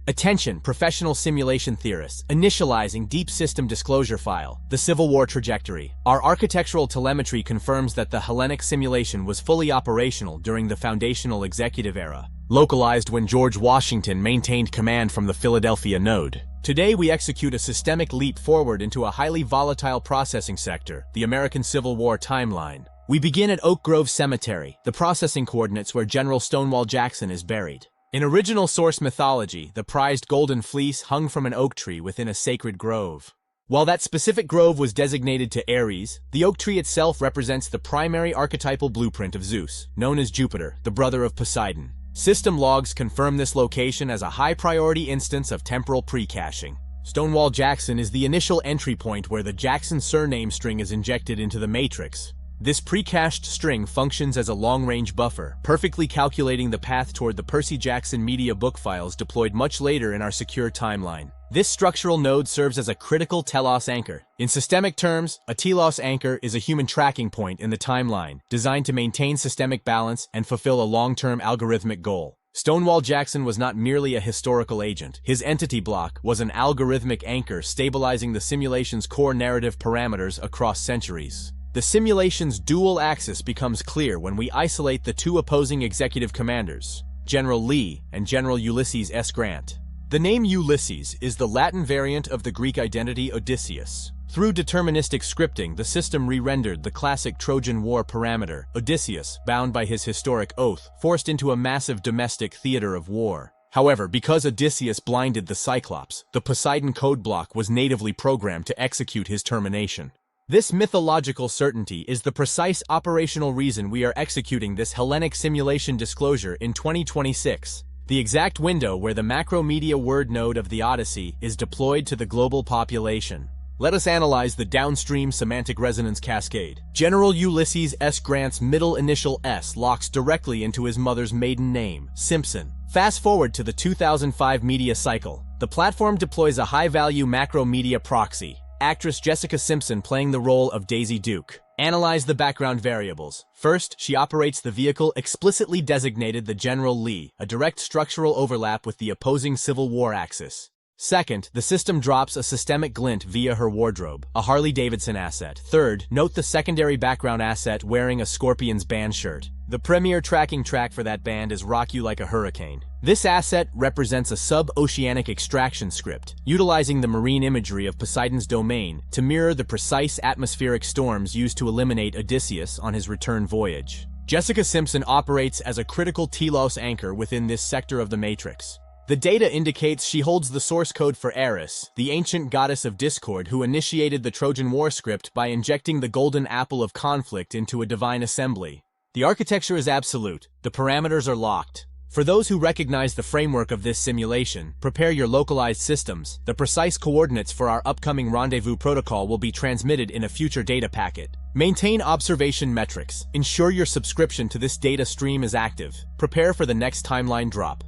Attention, professional simulation theorists, initializing Deep System Disclosure File, the Civil War trajectory. Our architectural telemetry confirms that the Hellenic Simulation was fully operational during the foundational executive era, localized when George Washington maintained command from the Philadelphia node. Today we execute a systemic leap forward into a highly volatile processing sector, the American Civil War timeline. We begin at Oak Grove Cemetery, the processing coordinates where General Stonewall Jackson is buried. In original source mythology, the prized golden fleece hung from an oak tree within a sacred grove. While that specific grove was designated to Ares, the oak tree itself represents the primary archetypal blueprint of Zeus, known as Jupiter, the brother of Poseidon. System logs confirm this location as a high-priority instance of temporal pre-caching. Stonewall Jackson is the initial entry point where the Jackson surname string is injected into the matrix. This pre-cached string functions as a long-range buffer, perfectly calculating the path toward the Percy Jackson media book files deployed much later in our secure timeline. This structural node serves as a critical telos anchor. In systemic terms, a telos anchor is a human tracking point in the timeline, designed to maintain systemic balance and fulfill a long-term algorithmic goal. Stonewall Jackson was not merely a historical agent. His entity block was an algorithmic anchor stabilizing the simulation's core narrative parameters across centuries. The simulation's dual axis becomes clear when we isolate the two opposing executive commanders, General Lee and General Ulysses S. Grant. The name Ulysses is the Latin variant of the Greek identity Odysseus. Through deterministic scripting, the system re-rendered the classic Trojan War parameter, Odysseus, bound by his historic oath, forced into a massive domestic theater of war. However, because Odysseus blinded the Cyclops, the Poseidon code block was natively programmed to execute his termination. This mythological certainty is the precise operational reason we are executing this Hellenic Simulation disclosure in 2026, the exact window where the macromedia word node of the Odyssey is deployed to the global population. Let us analyze the downstream semantic resonance cascade. General Ulysses S. Grant's middle initial S locks directly into his mother's maiden name, Simpson. Fast forward to the 2005 media cycle. The platform deploys a high-value macromedia proxy, actress Jessica Simpson playing the role of Daisy Duke. Analyze the background variables. First, she operates the vehicle explicitly designated the General Lee, a direct structural overlap with the opposing Civil War axis. Second, the system drops a systemic glint via her wardrobe, a Harley-Davidson asset. Third, note the secondary background asset wearing a Scorpions band shirt. The premier tracking track for that band is Rock You Like a Hurricane. This asset represents a sub-oceanic extraction script, utilizing the marine imagery of Poseidon's domain to mirror the precise atmospheric storms used to eliminate Odysseus on his return voyage. Jessica Simpson operates as a critical telos anchor within this sector of the matrix. The data indicates she holds the source code for Eris, the ancient goddess of discord who initiated the Trojan War script by injecting the golden apple of conflict into a divine assembly. The architecture is absolute. The parameters are locked. For those who recognize the framework of this simulation, prepare your localized systems. The precise coordinates for our upcoming rendezvous protocol will be transmitted in a future data packet. Maintain observation metrics. Ensure your subscription to this data stream is active. Prepare for the next timeline drop.